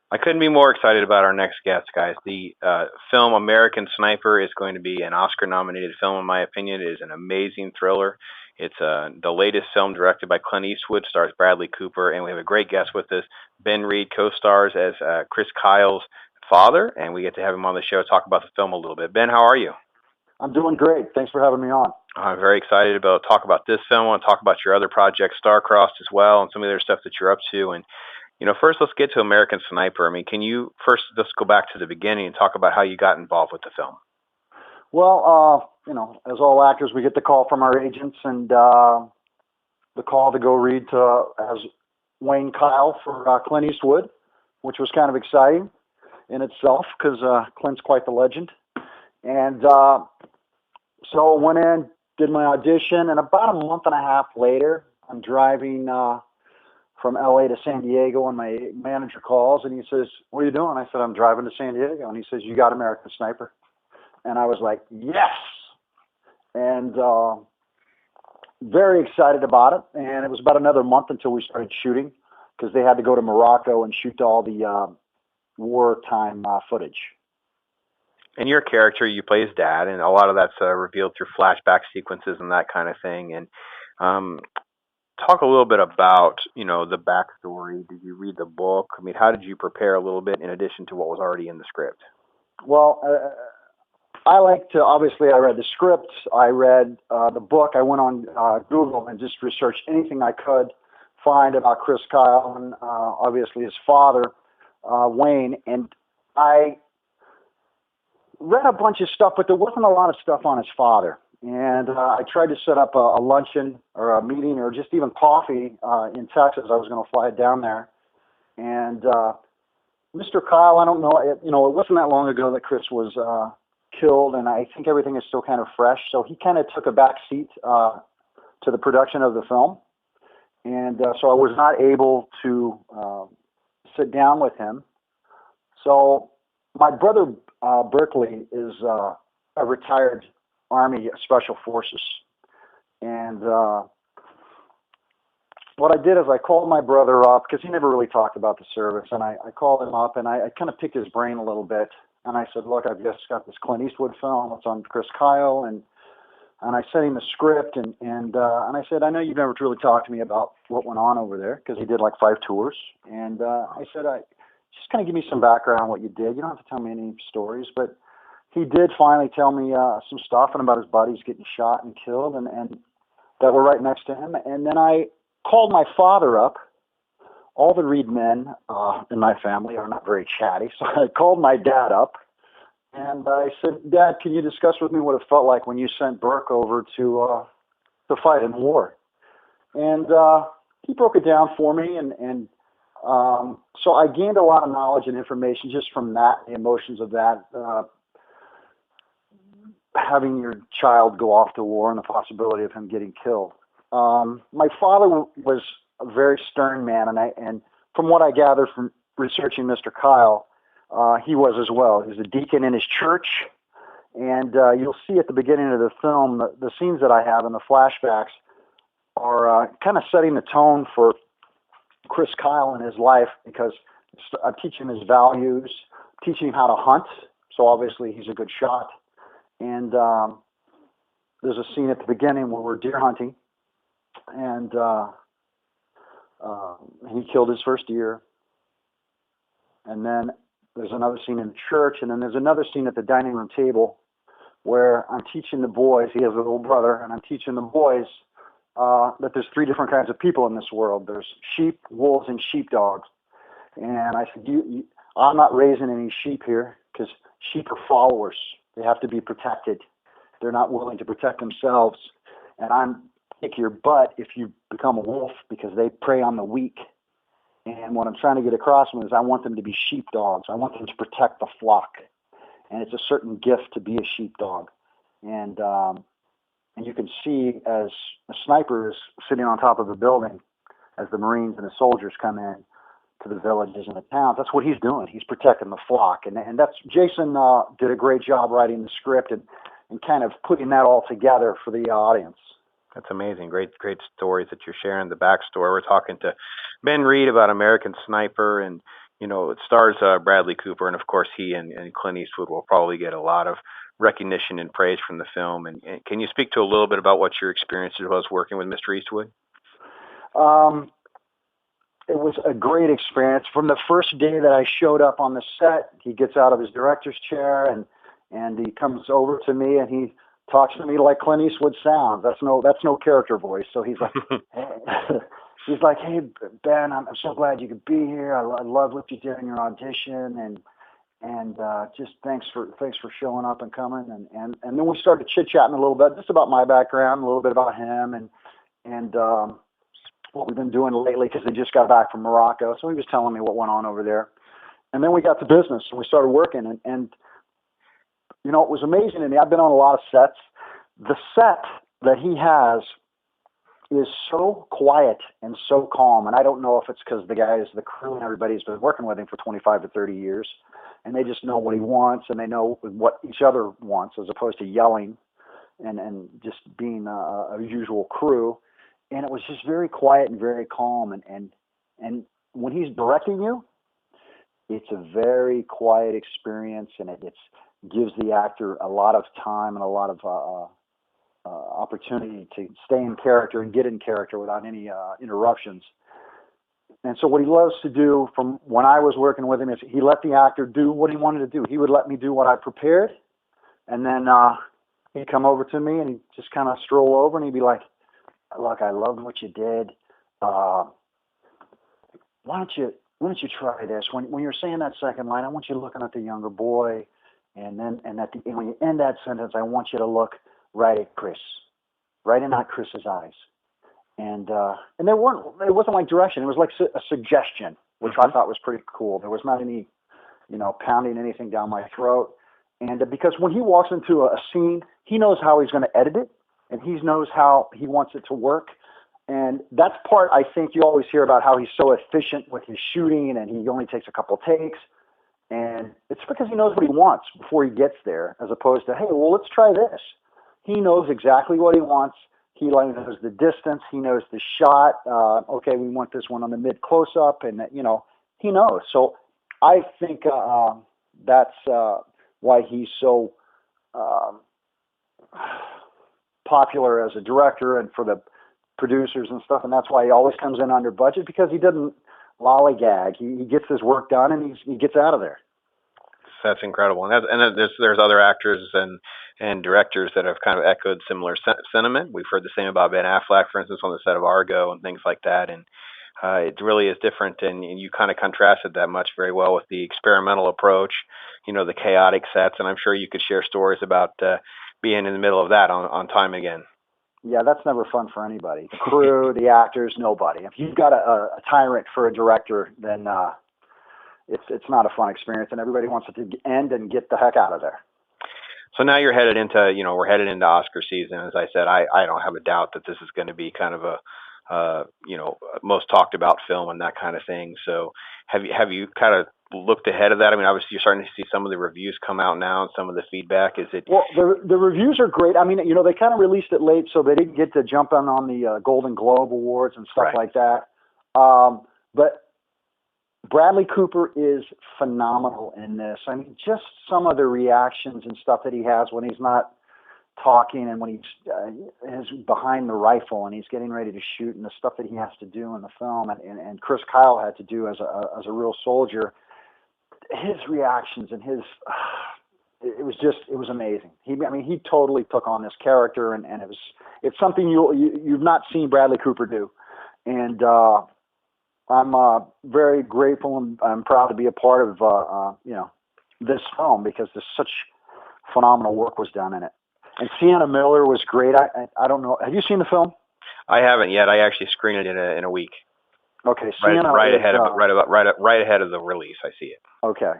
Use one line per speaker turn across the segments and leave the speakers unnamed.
I couldn't be more excited about our next guest, guys. The film American Sniper is going to be an Oscar-nominated film, in my opinion. It is an amazing thriller. It's the latest film directed by Clint Eastwood, stars Bradley Cooper, and we have a great guest with us. Ben Reed co-stars as Chris Kyle's father, and we get to have him on the show to talk about the film a little bit. Ben, how are you?
I'm doing great. Thanks for having me on.
I'm very excited about talk about this film. I want to talk about your other project, Starcrossed, as well, and some of the other stuff that you're up to. And first let's get to American Sniper. I mean, can you first just go back to the beginning and talk about how you got involved with the film?
Well, as all actors, we get the call from our agents and the call to go read as Wayne Kyle for Clint Eastwood, which was kind of exciting in itself because Clint's quite the legend. And so I went in, did my audition, and about a month and a half later, I'm driving from LA to San Diego, and my manager calls and he says, "What are you doing?" I said, "I'm driving to San Diego." And he says, "You got American Sniper?" And I was like, "Yes!" And very excited about it. And it was about another month until we started shooting because they had to go to Morocco and shoot all the wartime footage.
And your character, you play his dad, and a lot of that's revealed through flashback sequences and that kind of thing. And talk a little bit about, the backstory. Did you read the book? I mean, how did you prepare a little bit in addition to what was already in the script?
Well, obviously I read the script, I read the book, I went on Google and just researched anything I could find about Chris Kyle and obviously his father, Wayne, and I read a bunch of stuff, but there wasn't a lot of stuff on his father. And I tried to set up a luncheon or a meeting or just even coffee in Texas. I was going to fly down there. And Mr. Kyle, I don't know, it wasn't that long ago that Chris was killed, and I think everything is still kind of fresh. So he kind of took a back seat to the production of the film. And so I was not able to sit down with him. So my brother Berkeley is a retired Army Special Forces. And what I did is I called my brother up because he never really talked about the service. And I called him up and I kind of picked his brain a little bit. And I said, "Look, I've just got this Clint Eastwood film. It's on Chris Kyle." And I sent him the script. And I said, "I know you've never really talked to me about what went on over there," because he did like 5 tours. And I said, just kind of give me some background on what you did. You don't have to tell me any stories, but he did finally tell me some stuff and about his buddies getting shot and killed and that were right next to him. And then I called my father up. All the Reed men in my family are not very chatty, so I called my dad up and I said, "Dad, can you discuss with me what it felt like when you sent Burke over to fight in war?" And he broke it down for me, and so I gained a lot of knowledge and information just from that, the emotions of that. Having your child go off to war and the possibility of him getting killed. My father was a very stern man, and from what I gathered from researching Mr. Kyle, he was as well. He was a deacon in his church, and you'll see at the beginning of the film, the scenes that I have in the flashbacks are kind of setting the tone for Chris Kyle in his life because I'm teaching his values, teaching him how to hunt, so obviously he's a good shot. And there's a scene at the beginning where we're deer hunting, and he killed his first deer. And then there's another scene in the church, and then there's another scene at the dining room table where I'm teaching the boys. He has a little brother, and I'm teaching the boys that there's 3 different kinds of people in this world. There's sheep, wolves, and sheepdogs. And I said, I'm not raising any sheep here because sheep are followers. They have to be protected. They're not willing to protect themselves. And I'm kick your butt if you become a wolf because they prey on the weak. And what I'm trying to get across to them is I want them to be sheepdogs. I want them to protect the flock. And it's a certain gift to be a sheepdog. And you can see as a sniper is sitting on top of a building as the Marines and the soldiers come in to the villages and the towns. That's what he's doing. He's protecting the flock. And that's Jason did a great job writing the script and kind of putting that all together for the audience.
That's amazing. Great stories that you're sharing, the backstory. We're talking to Ben Reed about American Sniper, and It stars Bradley Cooper, and of course he and Clint Eastwood will probably get a lot of recognition and praise from the film. And can you speak to a little bit about what your experiences was working with Mr. Eastwood?
Um, it was a great experience. From the first day that I showed up on the set, he gets out of his director's chair and he comes over to me and he talks to me like Clint Eastwood sounds. That's no character voice. So he's like, hey, he's like, hey Ben, I'm so glad you could be here. I love what you did in your audition, and just thanks for showing up and coming. And then we started chit chatting a little bit, just about my background, a little bit about him, and what we've been doing lately, because they just got back from Morocco. So he was telling me what went on over there. And then we got to business and we started working, and it was amazing to me. I've been on a lot of sets. The set that he has is so quiet and so calm. And I don't know if it's because the crew and everybody's been working with him for 25 to 30 years, and they just know what he wants and they know what each other wants, as opposed to yelling and just being a usual crew. And it was just very quiet and very calm. And when he's directing you, it's a very quiet experience, and it gives the actor a lot of time and a lot of opportunity to stay in character and get in character without any interruptions. And so what he loves to do, from when I was working with him, is he let the actor do what he wanted to do. He would let me do what I prepared, and then he'd come over to me and he'd just kind of stroll over and he'd be like, look, I loved what you did. Why don't you try this? When you're saying that second line, I want you looking at the younger boy, and when you end that sentence, I want you to look right at Chris, right in that Chris's eyes. And it wasn't like direction. It was like a suggestion, which I thought was pretty cool. There was not any, pounding anything down my throat. And because when he walks into a scene, he knows how he's going to edit it, and he knows how he wants it to work. And that's part, I think, you always hear about how he's so efficient with his shooting and he only takes a couple takes. And it's because he knows what he wants before he gets there, as opposed to, hey, well, let's try this. He knows exactly what he wants. He knows the distance. He knows the shot. Okay, we want this one on the mid close-up, and, he knows. So I think that's why he's so popular as a director and for the producers and stuff, and that's why he always comes in under budget, because he doesn't lollygag. He gets his work done and he gets out of there.
That's incredible, and there's other actors and directors that have kind of echoed similar sentiment. We've heard the same about Ben Affleck, for instance, on the set of Argo and things like that, and it really is different. And you kind of contrasted that much very well with the experimental approach, the chaotic sets, and I'm sure you could share stories about being in the middle of that on Time Again.
Yeah, that's never fun for anybody. The crew, the actors, nobody. If you've got a tyrant for a director, then it's not a fun experience, and everybody wants it to end and get the heck out of there.
So now you're headed into, we're headed into Oscar season. As I said, I don't have a doubt that this is going to be kind of a, most talked about film and that kind of thing. So have you kind of looked ahead of that? I mean, obviously you're starting to see some of the reviews come out now and some of the feedback. Is it?
Well, the reviews are great. I mean, they kind of released it late, so they didn't get to jump on the Golden Globe Awards and stuff like that. But Bradley Cooper is phenomenal in this. I mean, just some of the reactions and stuff that he has when he's not talking and when he's behind the rifle and he's getting ready to shoot, and the stuff that he has to do in the film, and Chris Kyle had to do as a real soldier. His reactions and it was amazing. He totally took on this character, and it's something you've not seen Bradley Cooper do. And I'm very grateful and I'm proud to be a part of this film, because there's such phenomenal work was done in it. And Sienna Miller was great. I don't know. Have you seen the film? I
haven't yet. I actually screened it in a week.
Okay,
Sienna right ahead of the release. I see it.
Okay,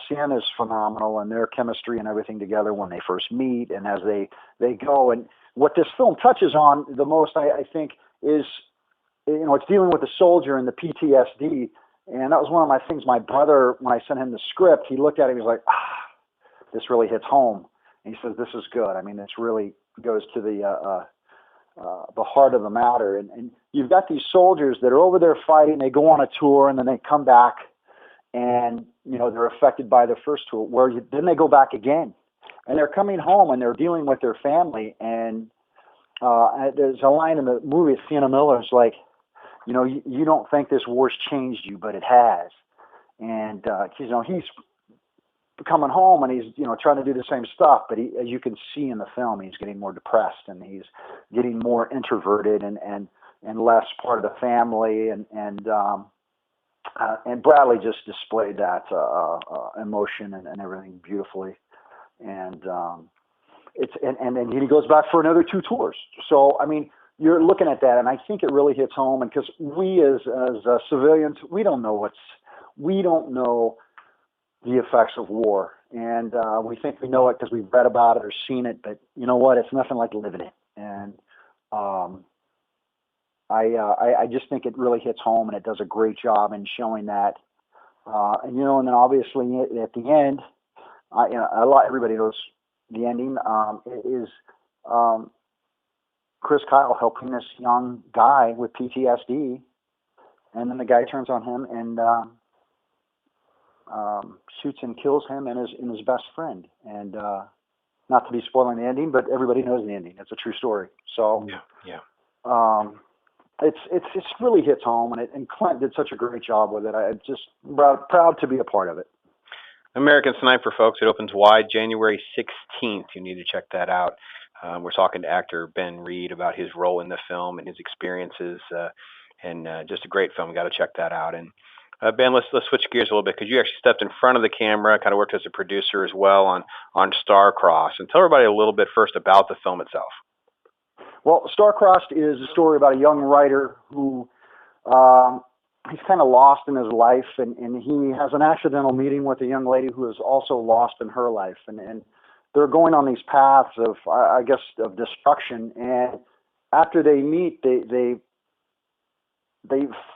Sienna is phenomenal, and their chemistry and everything together when they first meet and as they go. And what this film touches on the most, I think, is it's dealing with the soldier and the PTSD. And that was one of my things. My brother, when I sent him the script, he looked at it and he was like, this really hits home. And he says, this is good. I mean, this really goes to the heart of the matter. And you've got these soldiers that are over there fighting. They go on a tour and then they come back, and they're affected by the first tour. Then they go back again, and they're coming home and they're dealing with their family. And there's a line in the movie, Sienna Miller's like, you don't think this war's changed you, but it has. And he's coming home and he's trying to do the same stuff, but as you can see in the film, he's getting more depressed and he's getting more introverted and less part of the family, and Bradley just displayed that emotion and everything beautifully, and then he goes back for another 2 tours. So I mean, you're looking at that, and I think it really hits home, and because we as civilians, we don't know the effects of war, and we think we know it because we've read about it or seen it, but you know what? It's nothing like living it, and I just think it really hits home, and it does a great job in showing that. And then obviously at the end, everybody knows the ending. It is Chris Kyle helping this young guy with PTSD, and then the guy turns on him and shoots and kills him and his best friend. And not to be spoiling the ending, but everybody knows the ending. It's a true story. So
Yeah.
It's really hits home, and Clint did such a great job with it. I'm just proud to be a part of it.
American Sniper, folks. It opens wide January 16th. You need to check that out. We're talking to actor Ben Reed about his role in the film and his experiences, and just a great film. Got to check that out. And Ben, let's switch gears a little bit, because you actually stepped in front of the camera, kind of worked as a producer as well on Starcrossed. And tell everybody a little bit first about the film itself.
Well, Starcrossed is a story about a young writer who he's kind of lost in his life, and he has an accidental meeting with a young lady who is also lost in her life, and they're going on these paths of, I guess, of destruction. And after they meet, they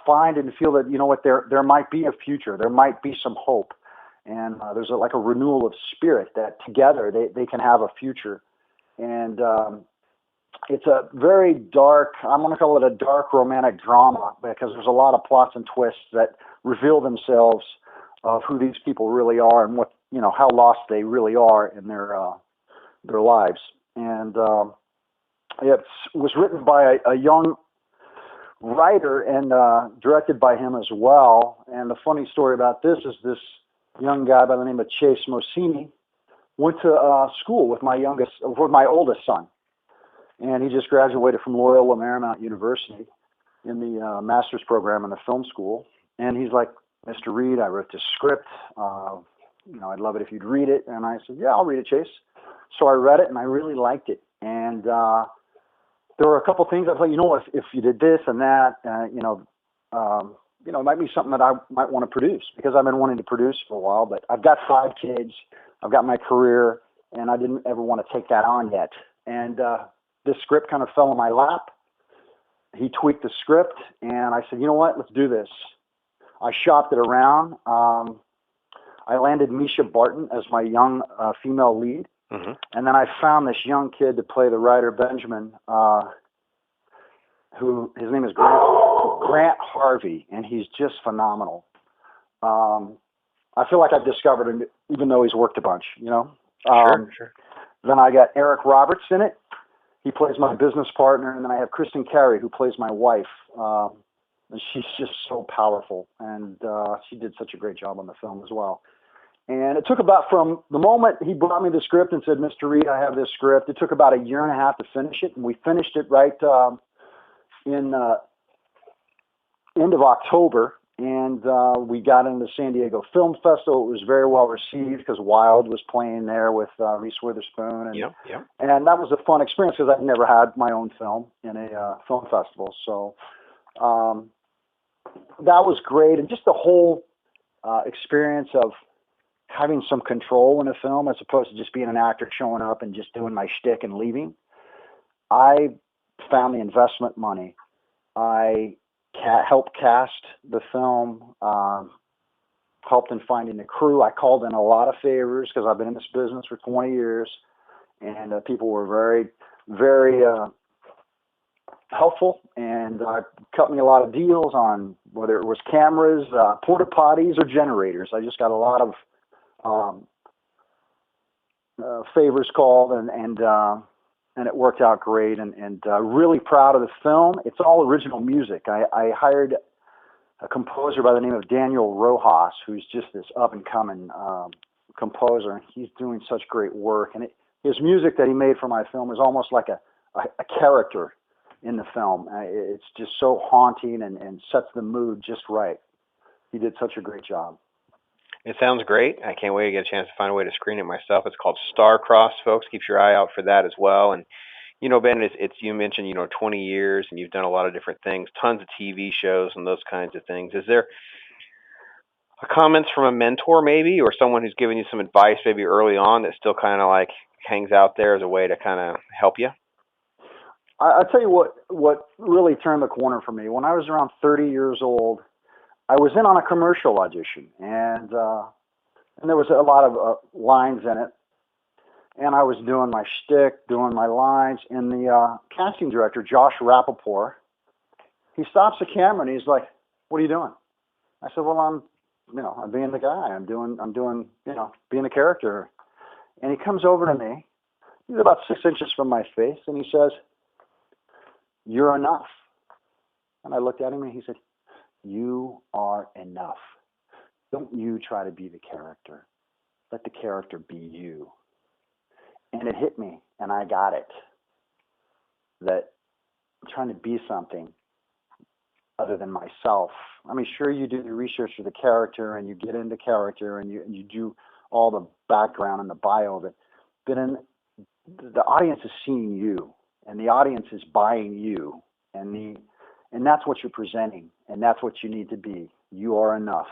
find and feel that there might be a future, there might be some hope, and there's like a renewal of spirit that together they can have a future. And it's a very dark, I'm going to call it a dark romantic drama, because there's a lot of plots and twists that reveal themselves of who these people really are and what, how lost they really are in their lives. And it was written by a young writer and directed by him as well. And the funny story about this is this young guy by the name of Chase Mosini went to school with my oldest son. And he just graduated from Loyola Marymount University in the master's program in the film school. And he's like, Mr. Reed, I wrote this script. I'd love it if you'd read it. And I said, yeah, I'll read it, Chase. So I read it, and I really liked it. And there were a couple things I thought, if you did this and that, it might be something that I might want to produce, because I've been wanting to produce for a while. But I've got 5 kids, I've got my career, and I didn't ever want to take that on yet. And this script kind of fell in my lap. He tweaked the script, and I said, you know what, let's do this. I shopped it around. I landed Misha Barton as my young female lead. Mm-hmm. And then I found this young kid to play the writer, Benjamin, who, his name is Grant Harvey, and he's just phenomenal. I feel like I've discovered him, even though he's worked a bunch,
Sure.
Then I got Eric Roberts in it. He plays my business partner, and then I have Kristen Carey, who plays my wife. And she's just so powerful, and she did such a great job on the film as well. And it took about, from the moment he brought me the script and said, Mr. Reed, I have this script, it took about 1.5 years to finish it, and we finished it right in end of October, and we got into the San Diego Film Festival. It was very well received because Wild was playing there with Reese Witherspoon, and and that was a fun experience because I'd never had my own film in a film festival. So that was great, and just the whole experience of having some control in a film as opposed to just being an actor showing up and just doing my shtick and leaving. I found the investment money. I helped cast the film, helped in finding the crew. I called in a lot of favors because I've been in this business for 20 years, and people were very, very helpful, and cut me a lot of deals on whether it was cameras, porta potties, or generators. I just got a lot of favors called, and it worked out great. And really proud of the film. It's all original music. I hired a composer by the name of Daniel Rojas, who's just this up and coming composer. He's doing such great work, and his music that he made for my film is almost like a character in the film. It's just so haunting and sets the mood just right. He did such a great job.
It sounds great. I can't wait to get a chance to find a way to screen it myself. It's called Starcrossed, folks. Keep your eye out for that as well. And you know, Ben, it's you mentioned 20 years, and you've done a lot of different things, tons of TV shows and those kinds of things. Is there comments from a mentor maybe, or someone who's giving you some advice maybe early on that still kind of like hangs out there as a way to kind of help you?
I'll tell you what really turned the corner for me. When I was around 30 years old, I was in on a commercial audition, and there was a lot of lines in it. And I was doing my shtick, doing my lines, and the casting director, Josh Rappaport, he stops the camera and he's like, "What are you doing?" I said, "Well, I'm being the guy. I'm doing, being a character." And he comes over to me. He's about 6 inches from my face, and he says, "You're enough." And I looked at him and he said, "You are enough. Don't you try to be the character. Let the character be you." And it hit me, and I got it. That I'm trying to be something other than myself. I mean, sure, you do the research for the character, and you get into character, and you do all the background and the bio of it. But the audience is seeing you, and the audience is buying you, and that's what you're presenting, and that's what you need to be. You are enough.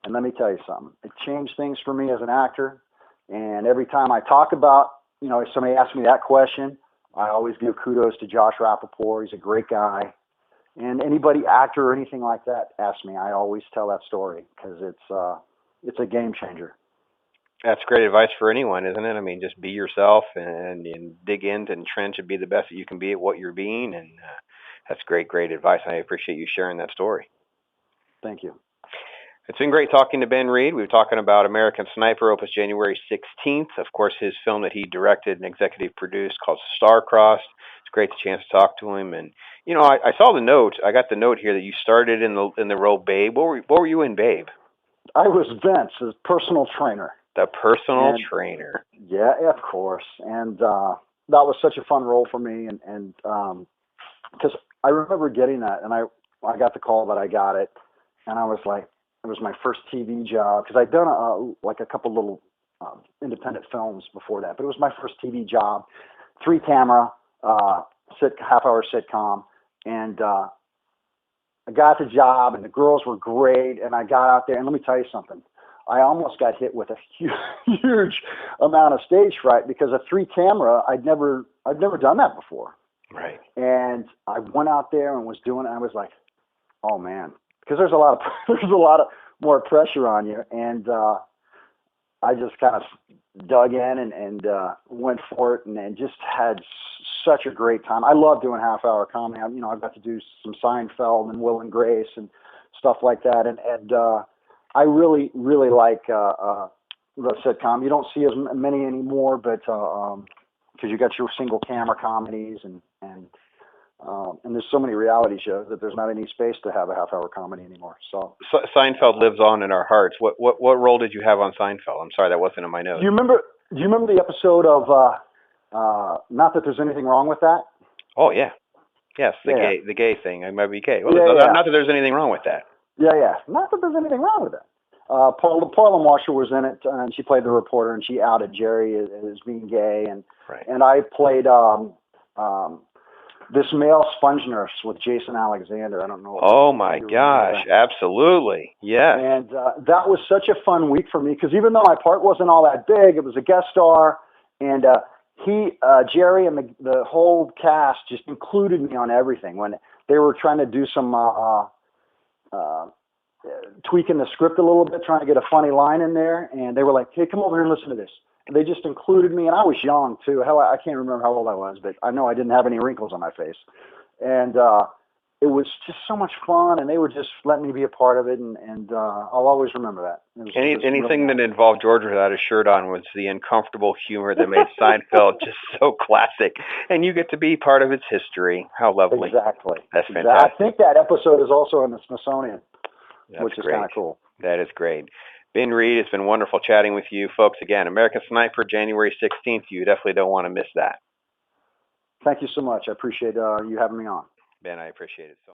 And let me tell you something. It changed things for me as an actor. And every time I talk about, if somebody asks me that question, I always give kudos to Josh Rappaport. He's a great guy. And anybody, actor or anything like that, asks me, I always tell that story because it's a game changer.
That's great advice for anyone, isn't it? I mean, just be yourself and dig into and trench and be the best that you can be at what you're being. And that's great advice. I appreciate you sharing that story.
Thank you.
It's been great talking to Ben Reed. We were talking about American Sniper, opus January 16th. Of course, his film that he directed and executive produced called Starcrossed. It's great chance to talk to him. And, I saw the note. I got the note here that you started in the role Babe. What were you in Babe?
I was Vince, his personal trainer.
The personal trainer.
Yeah, of course. And that was such a fun role for me. And because I remember getting that, and I got the call that I got it. And I was like, it was my first TV job because I'd done a couple little independent films before that, but it was my first TV job, 3-camera, half-hour sitcom, and I got the job, and the girls were great, and I got out there, and let me tell you something, I almost got hit with a huge amount of stage fright because a 3-camera, I'd never done that before.
Right.
And I went out there and was doing it, and I was like, oh man. Because there's a lot of more pressure on you, and I just kind of dug in and went for it, and just had such a great time. I love doing half-hour comedy. I got to do some Seinfeld and Will and Grace and stuff like that, and I really like the sitcom. You don't see as many anymore, but because you got your single camera comedies and there's so many reality shows that there's not any space to have a half-hour comedy anymore. So
Seinfeld lives on in our hearts. What role did you have on Seinfeld? I'm sorry, that wasn't in my notes.
Do you remember the episode of Not That There's Anything Wrong with That?
Oh yeah, yes, the gay thing. I might be gay. Well, not that there's anything wrong with that.
Yeah. Not that there's anything wrong with that. Paula Marshall was in it, and she played the reporter, and she outed Jerry as being gay, and
right.
And I played this male sponge nurse with Jason Alexander. I don't know.
Oh my gosh, absolutely, yes.
And that was such a fun week for me because even though my part wasn't all that big, it was a guest star, and Jerry and the whole cast just included me on everything. When they were trying to do some tweaking the script a little bit, trying to get a funny line in there, and they were like, "Hey, come over here and listen to this." And they just included me, and I was young too. Hell, I can't remember how old I was, but I know I didn't have any wrinkles on my face. And it was just so much fun, and they would just let me be a part of it, and I'll always remember that.
Anything that involved George without a shirt on was the uncomfortable humor that made Seinfeld just so classic, and you get to be part of its history. How lovely.
Exactly.
That's fantastic.
I think that episode is also in the Smithsonian, which is kind of cool.
That is great. Ben Reed, it's been wonderful chatting with you folks. Again, American Sniper, January 16th. You definitely don't want to miss that.
Thank you so much. I appreciate you having me on.
Ben, I appreciate it so much.